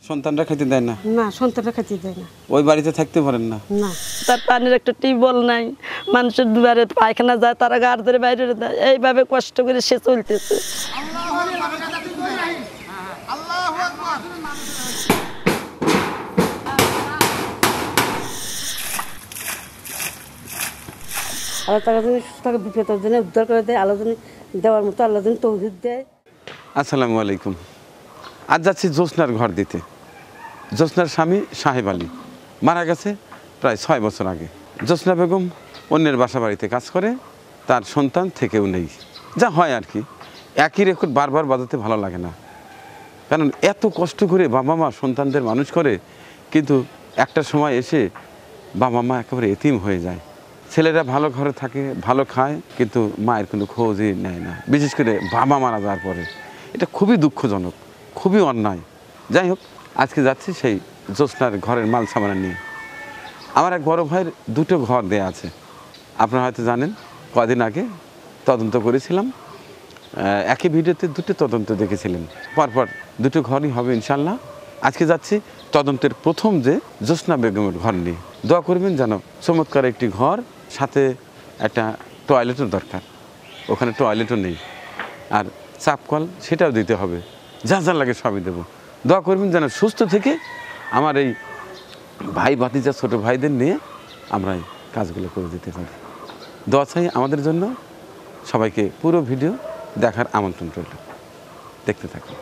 সন্তানরা খেতে দেয় না? না, সন্তানরা খেতে দেয় না। ওই বাড়িতে থাকতে পারেন না? না। তার পানির একটা টিউবওয়েল নাই, মানুষের দুয়ারে পায়খানা যায়, তারা গাড় ধরে বাইরে দেয়, এইভাবে কষ্ট করে সে চলতেছে। আল্লাহ তাআলা যেন তাকে বিপদের জন্য উদ্ধার করে দেয়, আল্লাহ যেন দেওয়ার মতো আল্লাহ যেন তৌফিক দেয়। আসসালামু আলাইকুম। আজ যাচ্ছি জ্যোৎস্নার ঘর দিতে। জ্যোৎস্নার স্বামী সাহেব আলী মারা গেছে প্রায় 6 বছর আগে। জ্যোৎস্না বেগম অন্যের বাসা বাড়িতে কাজ করে, তার সন্তান থেকেও নেই। যা হয় আর কি, একই রেকর্ড বারবার বাজাতে ভালো লাগে না, কারণ এত কষ্ট করে বাবা মা সন্তানদের মানুষ করে, কিন্তু একটা সময় এসে বাবা মা একেবারে এতিম হয়ে যায়। ছেলেরা ভালো ঘরে থাকে, ভালো খায়, কিন্তু মায়ের কোনো খোঁজই নেয় না, বিশেষ করে বাবা মারা যাওয়ার পরে। এটা খুবই দুঃখজনক, খুবই অন্যায়। যাই হোক, আজকে যাচ্ছি সেই জ্যোৎস্নার ঘরের মাল সামানা নিয়ে। আমার এক বড় ভাইয়ের 2টো ঘর দেয়া আছে, আপনারা হয়তো জানেন। কদিন আগে তদন্ত করেছিলাম, একই ভিডিওতে 2টো তদন্ত দেখেছিলেন। পরপর 2টো ঘরই হবে ইনশাল্লাহ। আজকে যাচ্ছি তদন্তের প্রথম যে জ্যোৎস্না বেগমের ঘর নিয়ে। দোয়া করবেন যেন চমৎকার একটি ঘর, সাথে একটা টয়লেটও দরকার। ওখানে টয়লেটও নেই, আর চাপকল সেটাও দিতে হবে, যা যা লাগে সবই দেবো। দোয়া করবেন যেন সুস্থ থেকে আমার এই ভাই ভাতিজা ছোটো ভাইদের নিয়ে আমরা এই কাজগুলো করে দিতে পারি। দোয়া চাই আমাদের জন্য। সবাইকে পুরো ভিডিও দেখার আমন্ত্রণ রইল, দেখতে থাকুন।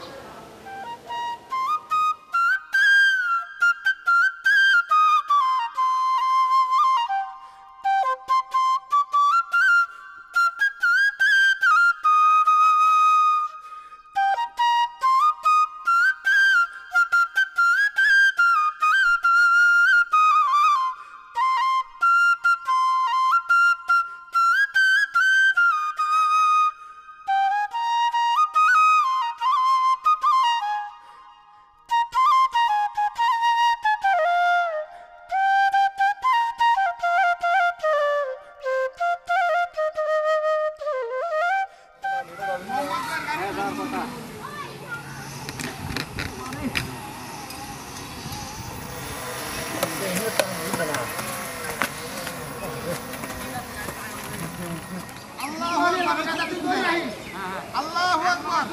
আল্লাহু আকবার,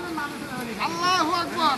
আল্লাহু আকবার।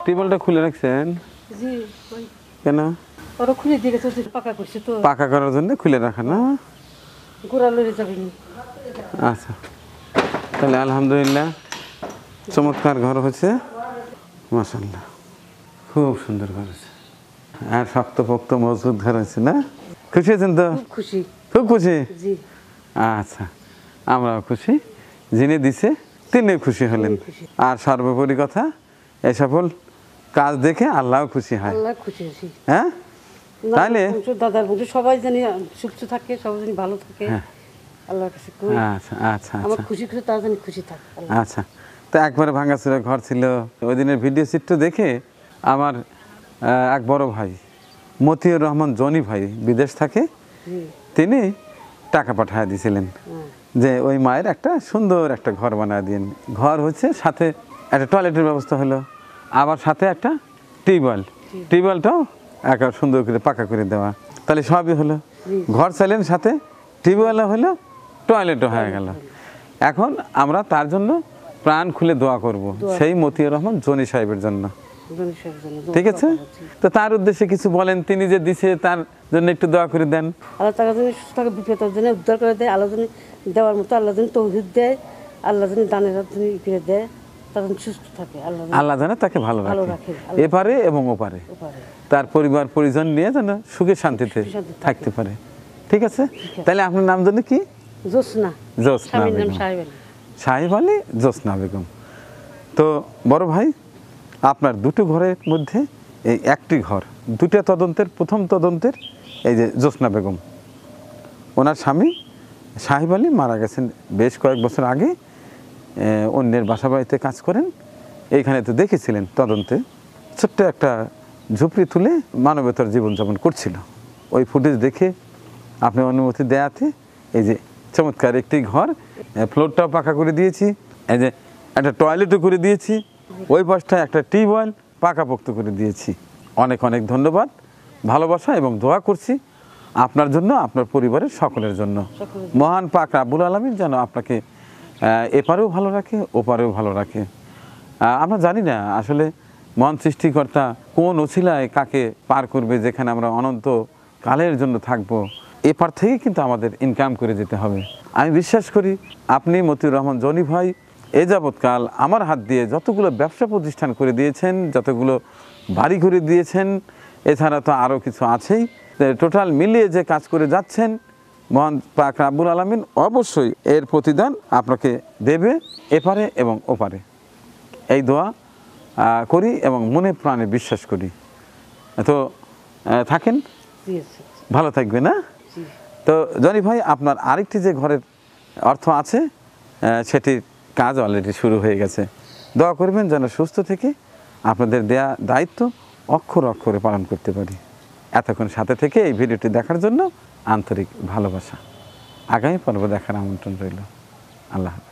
টিউবওয়েলটা খুলে রাখছেন জি ওই কেন? ওরা খুলে দিয়ে গেছে ওদের পাকা করছে তো পাকা করার জন্য খুলে রাখা না? গোড়া লড়ে যাবে না। আচ্ছা, তাহলে আলহামদুলিল্লাহ চমৎকার ঘর হচ্ছে, মাশাআল্লাহ খুব সুন্দর ঘর হচ্ছে, আর শক্তপোক্ত মজবুত ঘর হচ্ছে না? খুশি হয়েছেন তো? খুব খুশি। খুব খুশি। জি আচ্ছা, আমরাও খুশি, যিনি দিছে তিনি খুশি হলেন। আর সর্বোপরি কথা, এই সকল কাজ দেখে আল্লাহও খুশি হয়। আল্লাহ খুশি আছি। হ্যাঁ, তাইলে দাদার বংশ সবাই জানি সুস্থ থাকে, সবাই জানি ভালো থাকে। হ্যাঁ। আল্লাহর কাছে কই আচ্ছা আচ্ছা আমার আচ্ছা খুশি খুশি তারা জানি খুশি থাকে। আল্লাহ আচ্ছা, তো একবারে ভাঙাচোরা ঘর ছিল। ওই দিনের ভিডিও চিত্র দেখে আমার এক বড় ভাই মতিউর রহমান জনি ভাই বিদেশ থাকে, জি তিনি টাকা পাঠিয়ে দিয়েছিলেন হ্যাঁ যে ওই মায়ের একটা সুন্দর একটা ঘর বানিয়ে দিন। ঘর হচ্ছে, সাথে একটা টয়লেটের ব্যবস্থা হলো, আবার সাথে একটা টিউবওয়েলটাও একটা সুন্দর করে পাকা করে দেওয়া, তাহলে সবই হলো। ঘর চাইলেন, সাথে টিউবওয়েলও হলো, টয়লেটও হয়ে গেল। এখন আমরা তার জন্য প্রাণ খুলে দোয়া করব, সেই মতিউর রহমান জনি সাহেবের জন্য। জনি সাহেবের জন্য দোয়া ঠিক আছে, করবো, জি। তো তার উদ্দেশ্যে কিছু বলেন, তিনি যে দিছে তার জন্য একটু দোয়া করে দেন। আল্লাহ তারা যেন সুস্থ থাকে, বিপদের জন্য উদ্ধার করে দেয়, আল্লাহ যেন দেওয়ার মতো আল্লাহ যেন তৌহিদ দেয়, আল্লাহ যেন দানের হাত যেন করে দেয়, তারা যেন সুস্থ থাকে, আল্লাহ যেন আল্লাহ যেন তাকে ভালো ভালো রাখে, রাখে, এপারে এবং ওপারে, উপরে। তার পরিবার পরিজন নিয়ে যেন সুখে শান্তিতে সুখে শান্তিতে থাকতে পারে। ঠিক আছে, তাহলে আপনার নাম জানি কি? জোৎস্না, জোৎস্না স্বামীর নাম বেগম। সাহেব আলী। সাহেব আলী জোৎস্না বেগম। তো বড় ভাই, আপনার দুটো ঘরের মধ্যে এই একটি ঘর, দুটা তদন্তের, প্রথম তদন্তের এই যে জোৎস্না বেগম, ওনার স্বামী সাহেব আলী মারা গেছেন বেশ কয়েক বছর আগে। অন্যের বাসা বাড়িতে কাজ করেন, এইখানে তো দেখেছিলেন তদন্তে ছোট্ট একটা ঝুপড়ি তুলে মানবেতর জীবনযাপন করছিল। ওই ফুটেজ দেখে আপনি অনুমতি দেয়াতে এই যে চমৎকার একটি ঘর, ফ্লোরটাও পাকা করে দিয়েছি, এই যে একটা টয়লেটও করে দিয়েছি, ওই পাশটায় একটা টিউবওয়েল পাকাপোক্ত করে দিয়েছি। অনেক অনেক ধন্যবাদ, ভালোবাসা এবং দোয়া করছি আপনার জন্য, আপনার পরিবারের সকলের জন্য। মহান পাক রাব্বুল আলামিন যেন আপনাকে এপারেও ভালো রাখে, ওপারেও ভালো রাখে। আমরা জানি না আসলে মহান সৃষ্টিকর্তা কোন ওসিলায় কাকে পার করবে, যেখানে আমরা অনন্ত কালের জন্য থাকবো। এপার থেকে কিন্তু আমাদের ইনকাম করে যেতে হবে। আমি বিশ্বাস করি আপনি মতিউর রহমান জনি ভাই এ যাবৎকাল আমার হাত দিয়ে যতগুলো ব্যবসা প্রতিষ্ঠান করে দিয়েছেন, যতগুলো বাড়ি করে দিয়েছেন, এছাড়া তো আরও কিছু আছেই, টোটাল মিলিয়ে যে কাজ করে যাচ্ছেন, মহান পাক রাব্বুল আলামিন অবশ্যই এর প্রতিদান আপনাকে দেবে এপারে এবং ওপারে। এই দোয়া করি এবং মনে প্রাণে বিশ্বাস করি। তো থাকেন, জি আচ্ছা। ভালো থাকবে না? জি তো জনি ভাই, আপনার আরেকটি যে ঘরের অর্থ আছে, সেটির কাজ অলরেডি শুরু হয়ে গেছে। দোয়া করবেন যেন সুস্থ থেকে আপনাদের দেয়া দায়িত্ব অক্ষরে অক্ষরে পালন করতে পারি। এতক্ষণ সাথে থেকে এই ভিডিওটি দেখার জন্য আন্তরিক ভালোবাসা। আগামী পর্ব দেখার আমন্ত্রণ রইল। আল্লাহ হাফেজ।